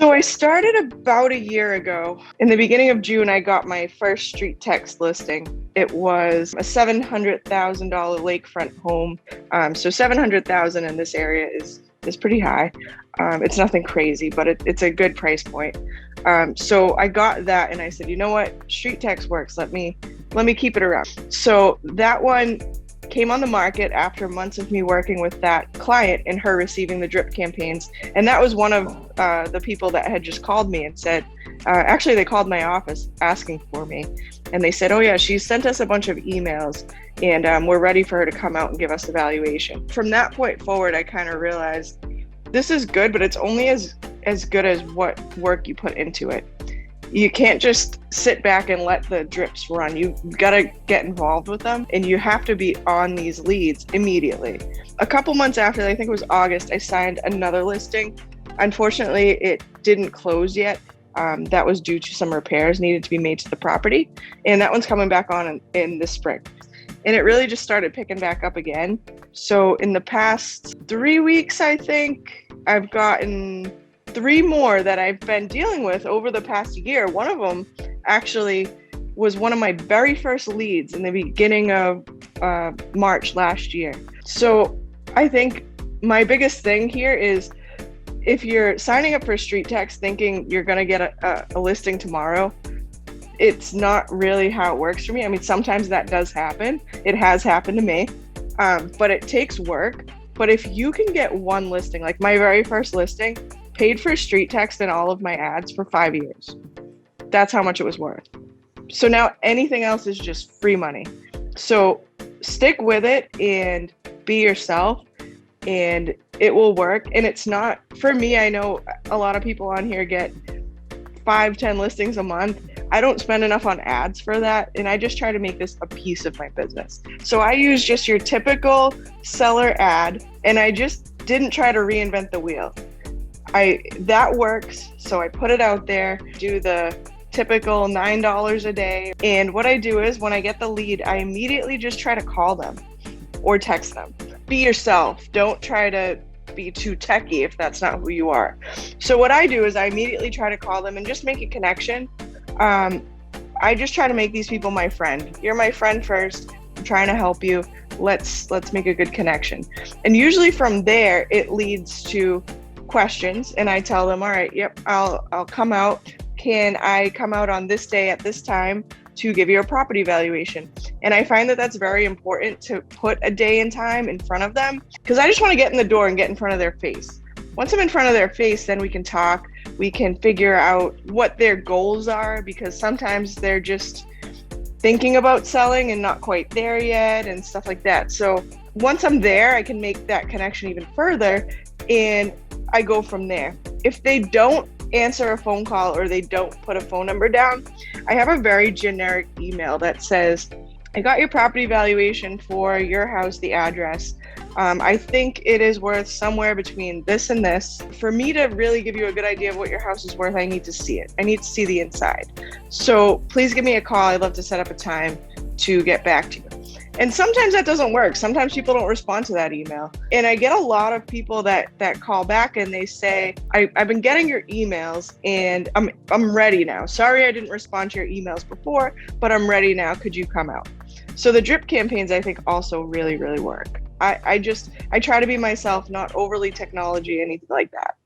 So I started about a year ago. In the beginning of June, I got my first StreetText listing. It was a $700,000 lakefront home. So $700,000 in this area is pretty high. It's nothing crazy, but it's a good price point. So I got that and I said, you know what, StreetText works. Let me keep it around. So that one came on the market after months of me working with that client and her receiving the drip campaigns. And that was one of the people that had just called me and said, actually they called my office asking for me. And they said, oh yeah, she sent us a bunch of emails and we're ready for her to come out and give us the valuation. From that point forward, I kind of realized this is good, but it's only as good as what work you put into it. You can't just sit back and let the drips run. You've got to get involved with them and you have to be on these leads immediately. A couple months after, I think it was August, I signed another listing. Unfortunately, it didn't close yet. That was due to some repairs needed to be made to the property. And that one's coming back on in the spring. And it really just started picking back up again. So in the past 3 weeks, I think, I've gotten 3 more that I've been dealing with over the past year. One of them actually was one of my very first leads in the beginning of March last year. So I think my biggest thing here is if you're signing up for StreetText thinking you're going to get a listing tomorrow, it's not really how it works for me. I mean, sometimes that does happen. It has happened to me, but it takes work. But if you can get one listing, like my very first listing, paid for StreetText and all of my ads for 5 years. That's how much it was worth. So now anything else is just free money. So stick with it and be yourself and it will work. And it's not, for me, I know a lot of people on here get 5-10 listings a month. I don't spend enough on ads for that. And I just try to make this a piece of my business. So I use just your typical seller ad and I just didn't try to reinvent the wheel. That works, so I put it out there, do the typical $9 a day. And what I do is when I get the lead, I immediately just try to call them or text them. Be yourself. Don't try to be too techie if that's not who you are. So what I do is I immediately try to call them and just make a connection. I just try to make these people my friend. You're my friend first. I'm trying to help you. Let's make a good connection. And usually from there, it leads to questions and I tell them, all right, yep, I'll come out. Can I come out on this day at this time to give you a property valuation? And I find that that's very important to put a day and time in front of them because I just want to get in the door and get in front of their face. Once I'm in front of their face, then we can talk. We can figure out what their goals are because sometimes they're just thinking about selling and not quite there yet and stuff like that. So once I'm there, I can make that connection even further and I go from there. If they don't answer a phone call or they don't put a phone number down, I have a very generic email that says, I got your property valuation for your house, the address. I think it is worth somewhere between this and this. For me to really give you a good idea of what your house is worth, I need to see it. I need to see the inside. So please give me a call. I'd love to set up a time to get back to you. And sometimes that doesn't work. Sometimes people don't respond to that email. And I get a lot of people that call back and they say, I've been getting your emails and I'm ready now. Sorry I didn't respond to your emails before, but I'm ready now. Could you come out? So the drip campaigns, I think, also really, really work. I try to be myself, not overly technology, anything like that.